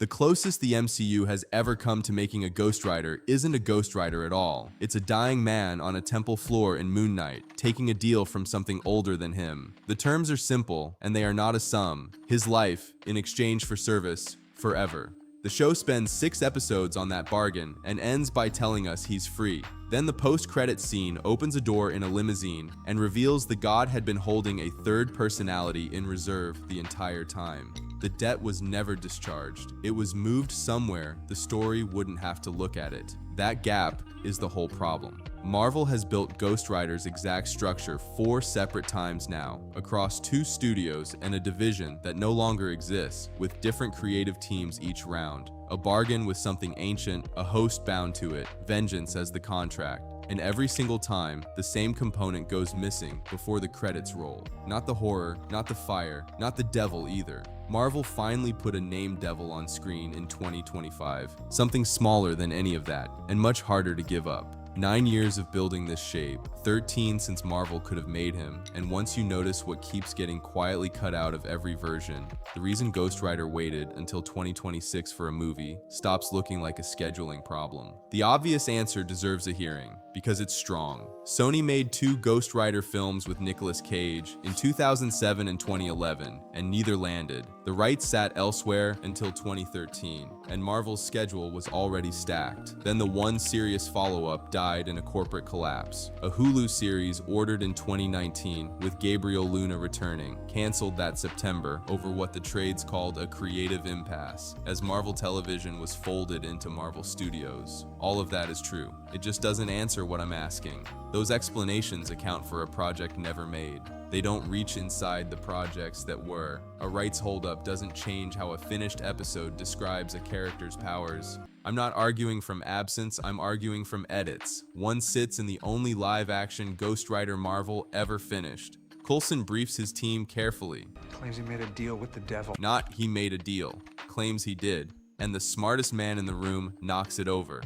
The closest the MCU has ever come to making a Ghost Rider isn't a Ghost Rider at all. It's a dying man on a temple floor in Moon Knight, taking a deal from something older than him. The terms are simple, and they are not a sum. His life, in exchange for service, forever. The show spends 6 episodes on that bargain and ends by telling us he's free. Then the post-credits scene opens a door in a limousine and reveals the god had been holding a third personality in reserve the entire time. The debt was never discharged. It was moved somewhere the story wouldn't have to look at it. That gap is the whole problem. Marvel has built Ghost Rider's exact structure 4 separate times now, across 2 studios and a division that no longer exists, with different creative teams each round. A bargain with something ancient, a host bound to it, vengeance as the contract. And every single time, the same component goes missing before the credits roll. Not the horror, not the fire, not the devil either. Marvel finally put a named devil on screen in 2025, something smaller than any of that, and much harder to give up. 9 years of building this shape, 13 since Marvel could have made him, and once you notice what keeps getting quietly cut out of every version, the reason Ghost Rider waited until 2026 for a movie stops looking like a scheduling problem. The obvious answer deserves a hearing, because it's strong. Sony made 2 Ghost Rider films with Nicolas Cage in 2007 and 2011, and neither landed. The rights sat elsewhere until 2013, and Marvel's schedule was already stacked. Then the one serious follow-up died in a corporate collapse. A Hulu series ordered in 2019, with Gabriel Luna returning, canceled that September over what the trades called a creative impasse, as Marvel Television was folded into Marvel Studios. All of that is true. It just doesn't answer what I'm asking. Those explanations account for a project never made. They don't reach inside the projects that were. A rights holdup doesn't change how a finished episode describes a character's powers. I'm not arguing from absence, I'm arguing from edits. One sits in the only live-action Ghost Rider Marvel ever finished. Coulson briefs his team carefully. Claims he made a deal with the devil. Not he made a deal. Claims he did. And the smartest man in the room knocks it over.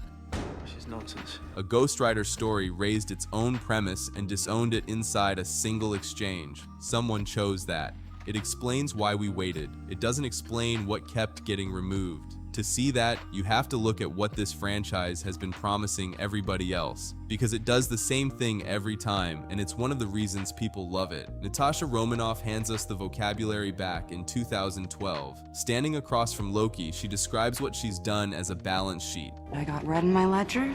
She's nonsense. A Ghost Rider story raised its own premise and disowned it inside a single exchange. Someone chose that. It explains why we waited. It doesn't explain what kept getting removed. To see that, you have to look at what this franchise has been promising everybody else, because it does the same thing every time, and it's one of the reasons people love it. Natasha Romanoff hands us the vocabulary back in 2012. Standing across from Loki, she describes what she's done as a balance sheet. I got red in my ledger.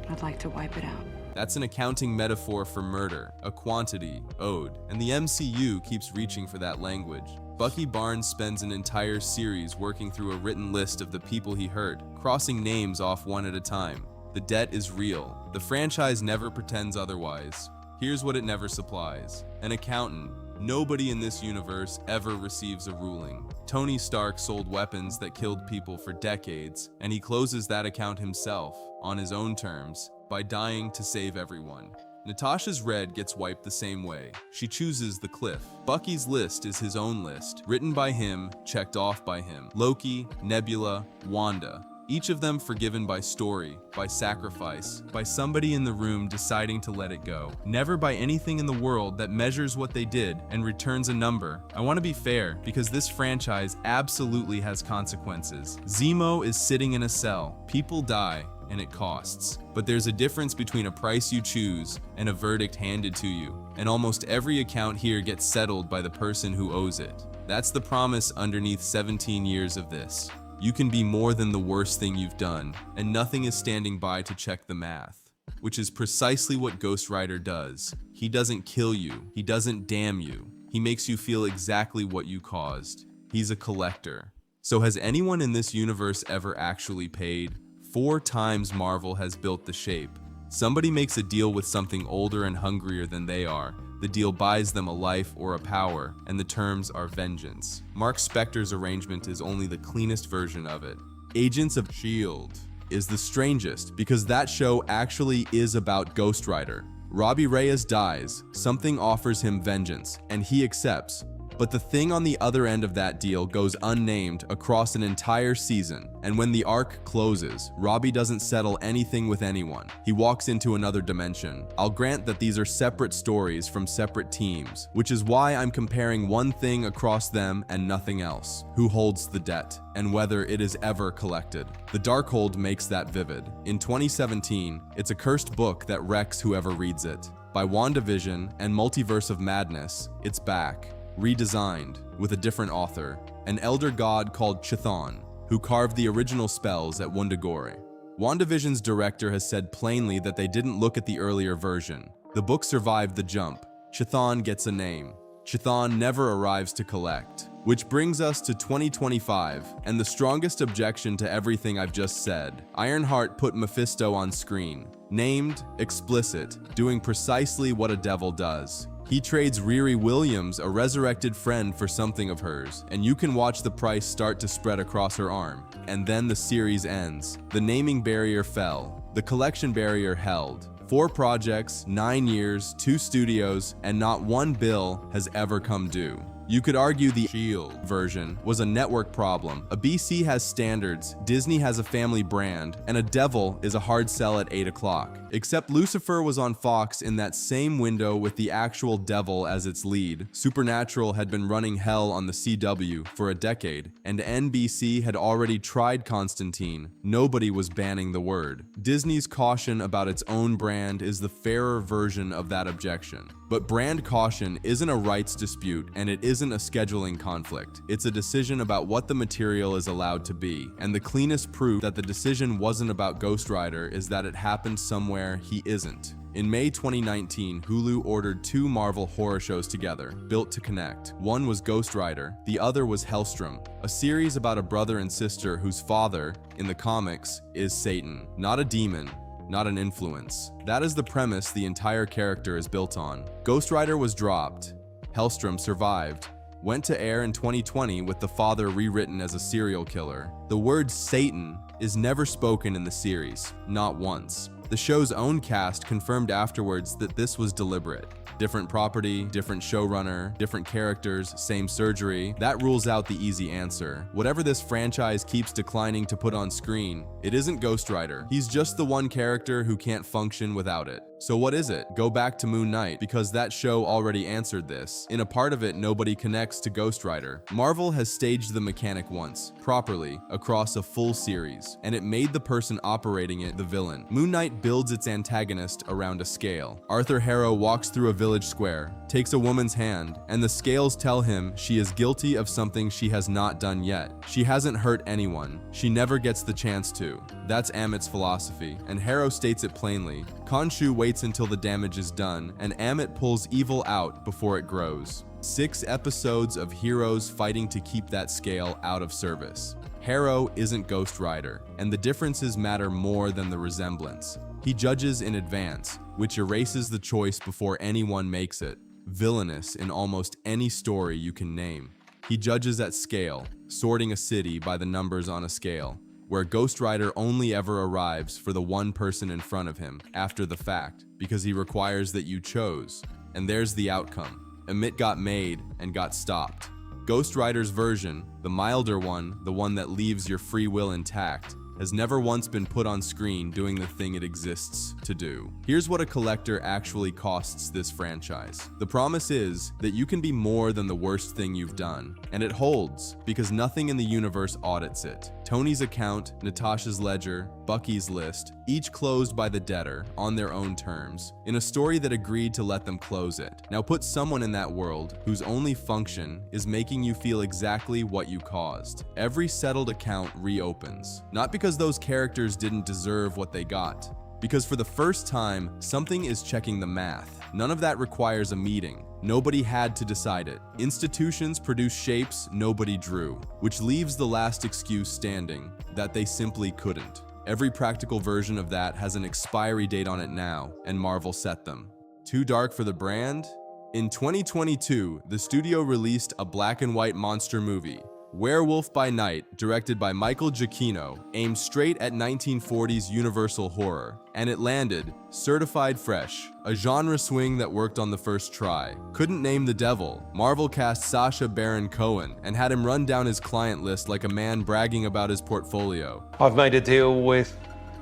I'd like to wipe it out. That's an accounting metaphor for murder, a quantity, owed, and the MCU keeps reaching for that language. Bucky Barnes spends an entire series working through a written list of the people he hurt, crossing names off one at a time. The debt is real. The franchise never pretends otherwise. Here's what it never supplies: an accountant. Nobody in this universe ever receives a ruling. Tony Stark sold weapons that killed people for decades, and he closes that account himself, on his own terms, by dying to save everyone. Natasha's red gets wiped the same way. She chooses the cliff. Bucky's list is his own list, written by him, checked off by him. Loki, Nebula, Wanda. Each of them forgiven by story, by sacrifice, by somebody in the room deciding to let it go. Never by anything in the world that measures what they did and returns a number. I want to be fair, because this franchise absolutely has consequences. Zemo is sitting in a cell. People die, and it costs. But there's a difference between a price you choose and a verdict handed to you. And almost every account here gets settled by the person who owes it. That's the promise underneath 17 years of this. You can be more than the worst thing you've done, and nothing is standing by to check the math. Which is precisely what Ghost Rider does. He doesn't kill you, he doesn't damn you. He makes you feel exactly what you caused. He's a collector. So has anyone in this universe ever actually paid? 4 times Marvel has built the shape. Somebody makes a deal with something older and hungrier than they are. The deal buys them a life or a power, and the terms are vengeance. Mark Spector's arrangement is only the cleanest version of it. Agents of S.H.I.E.L.D. is the strangest, because that show actually is about Ghost Rider. Robbie Reyes dies, something offers him vengeance, and he accepts. But the thing on the other end of that deal goes unnamed across an entire season, and when the arc closes, Robbie doesn't settle anything with anyone. He walks into another dimension. I'll grant that these are separate stories from separate teams, which is why I'm comparing one thing across them and nothing else: who holds the debt, and whether it is ever collected. The Darkhold makes that vivid. In 2017, it's a cursed book that wrecks whoever reads it. By WandaVision and Multiverse of Madness, it's back, redesigned, with a different author, an elder god called Chthon, who carved the original spells at Wundagore. WandaVision's director has said plainly that they didn't look at the earlier version. The book survived the jump. Chthon gets a name. Chthon never arrives to collect. Which brings us to 2025, and the strongest objection to everything I've just said. Ironheart put Mephisto on screen. Named, explicit, doing precisely what a devil does. He trades Riri Williams, a resurrected friend, for something of hers, and you can watch the price start to spread across her arm. And then the series ends. The naming barrier fell. The collection barrier held. 4 projects, 9 years, 2 studios, and not one bill has ever come due. You could argue the S.H.I.E.L.D. version was a network problem. A BC has standards, Disney has a family brand, and a devil is a hard sell at 8 o'clock. Except Lucifer was on Fox in that same window with the actual devil as its lead. Supernatural had been running hell on the CW for a decade, and NBC had already tried Constantine. Nobody was banning the word. Disney's caution about its own brand is the fairer version of that objection. But brand caution isn't a rights dispute, and it isn't a scheduling conflict. It's a decision about what the material is allowed to be. And the cleanest proof that the decision wasn't about Ghost Rider is that it happened somewhere he isn't. In May 2019, Hulu ordered 2 Marvel horror shows together, built to connect. One was Ghost Rider, the other was Helstrom, a series about a brother and sister whose father, in the comics, is Satan. Not a demon, not an influence. That is the premise the entire character is built on. Ghost Rider was dropped. Helstrom survived. Went to air in 2020 with the father rewritten as a serial killer. The word Satan is never spoken in the series, not once. The show's own cast confirmed afterwards that this was deliberate. Different property, different showrunner, different characters, same surgery. That rules out the easy answer. Whatever this franchise keeps declining to put on screen, it isn't Ghost Rider. He's just the one character who can't function without it. So what is it? Go back to Moon Knight, because that show already answered this. In a part of it, nobody connects to Ghost Rider. Marvel has staged the mechanic once, properly, across a full series, and it made the person operating it the villain. Moon Knight builds its antagonist around a scale. Arthur Harrow walks through a village square, takes a woman's hand, and the scales tell him she is guilty of something she has not done yet. She hasn't hurt anyone. She never gets the chance to. That's Amit's philosophy, and Harrow states it plainly. Khonshu waits until the damage is done, and Amit pulls evil out before it grows. 6 episodes of heroes fighting to keep that scale out of service. Harrow isn't Ghost Rider, and the differences matter more than the resemblance. He judges in advance, which erases the choice before anyone makes it. Villainous in almost any story you can name. He judges at scale, sorting a city by the numbers on a scale, where Ghost Rider only ever arrives for the one person in front of him after the fact, because he requires that you chose. And there's the outcome. Amit got made and got stopped. Ghost Rider's version, the milder one, the one that leaves your free will intact, has never once been put on screen doing the thing it exists to do. Here's what a collector actually costs this franchise. The promise is that you can be more than the worst thing you've done, and it holds, because nothing in the universe audits it. Tony's account, Natasha's ledger, Bucky's list, each closed by the debtor on their own terms, in a story that agreed to let them close it. Now put someone in that world whose only function is making you feel exactly what you caused. Every settled account reopens, not because those characters didn't deserve what they got, because for the first time, something is checking the math. None of that requires a meeting. Nobody had to decide it. Institutions produce shapes nobody drew, which leaves the last excuse standing, that they simply couldn't. Every practical version of that has an expiry date on it now, and Marvel set them. Too dark for the brand? In 2022, the studio released a black and white monster movie, Werewolf by Night, directed by Michael Giacchino, aimed straight at 1940s Universal horror, and it landed certified fresh, a genre swing that worked on the first try. Couldn't name the devil. Marvel cast Sacha Baron Cohen and had him run down his client list like a man bragging about his portfolio. I've made a deal with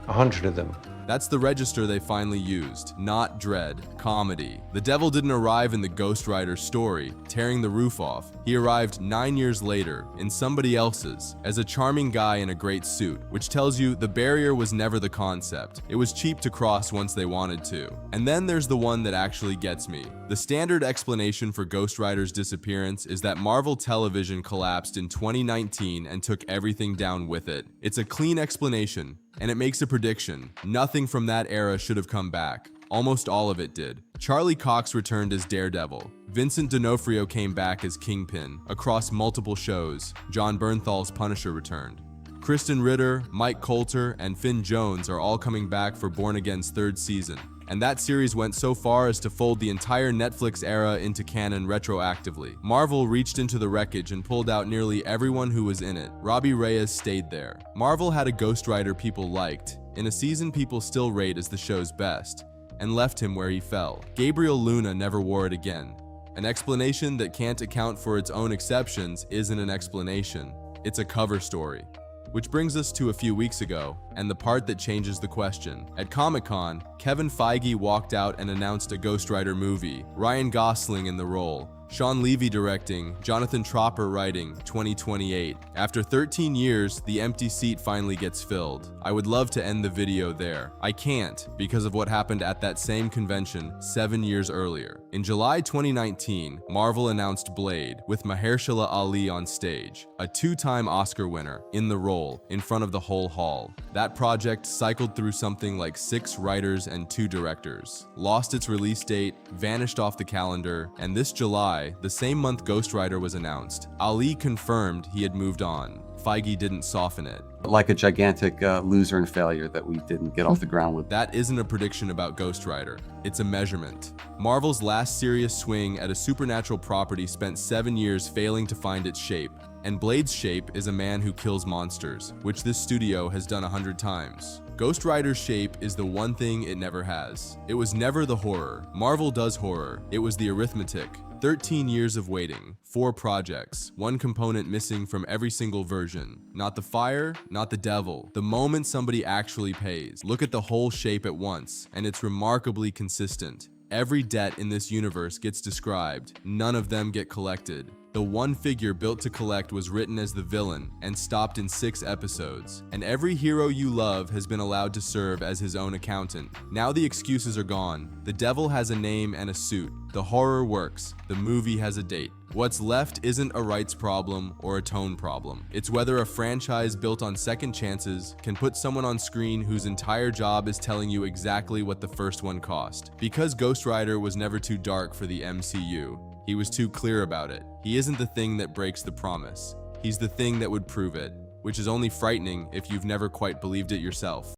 100 of them. That's the register they finally used, not dread, comedy. The devil didn't arrive in the Ghost Rider story, tearing the roof off. He arrived 9 years later, in somebody else's, as a charming guy in a great suit, which tells you the barrier was never the concept. It was cheap to cross once they wanted to. And then there's the one that actually gets me. The standard explanation for Ghost Rider's disappearance is that Marvel Television collapsed in 2019 and took everything down with it. It's a clean explanation, and it makes a prediction. Nothing from that era should have come back. Almost all of it did. Charlie Cox returned as Daredevil. Vincent D'Onofrio came back as Kingpin. Across multiple shows, John Bernthal's Punisher returned. Kristen Ritter, Mike Coulter, and Finn Jones are all coming back for Born Again's third season. And that series went so far as to fold the entire Netflix era into canon retroactively. Marvel reached into the wreckage and pulled out nearly everyone who was in it. Robbie Reyes stayed there. Marvel had a Ghost Rider people liked, in a season people still rate as the show's best, and left him where he fell. Gabriel Luna never wore it again. An explanation that can't account for its own exceptions isn't an explanation. It's a cover story. Which brings us to a few weeks ago, and the part that changes the question. At Comic-Con, Kevin Feige walked out and announced a Ghost Rider movie, Ryan Gosling in the role, Sean Levy directing, Jonathan Tropper writing, 2028. After 13 years, the empty seat finally gets filled. I would love to end the video there. I can't, because of what happened at that same convention 7 years earlier. In July 2019, Marvel announced Blade, with Mahershala Ali on stage, a two-time Oscar winner, in the role, in front of the whole hall. That project cycled through something like 6 writers and 2 directors, lost its release date, vanished off the calendar, and this July, the same month Ghost Rider was announced, Ali confirmed he had moved on. Feige didn't soften it. Like a gigantic loser and failure that we didn't get off the ground with. That isn't a prediction about Ghost Rider. It's a measurement. Marvel's last serious swing at a supernatural property spent 7 years failing to find its shape. And Blade's shape is a man who kills monsters, which this studio has done 100 times. Ghost Rider's shape is the one thing it never has. It was never the horror. Marvel does horror. It was the arithmetic. 13 years of waiting, 4 projects, 1 component missing from every single version. Not the fire, not the devil. The moment somebody actually pays. Look at the whole shape at once, and it's remarkably consistent. Every debt in this universe gets described. None of them get collected. The one figure built to collect was written as the villain and stopped in 6 episodes. And every hero you love has been allowed to serve as his own accountant. Now the excuses are gone. The devil has a name and a suit. The horror works. The movie has a date. What's left isn't a rights problem or a tone problem. It's whether a franchise built on second chances can put someone on screen whose entire job is telling you exactly what the first one cost. Because Ghost Rider was never too dark for the MCU, he was too clear about it. He isn't the thing that breaks the promise. He's the thing that would prove it, which is only frightening if you've never quite believed it yourself.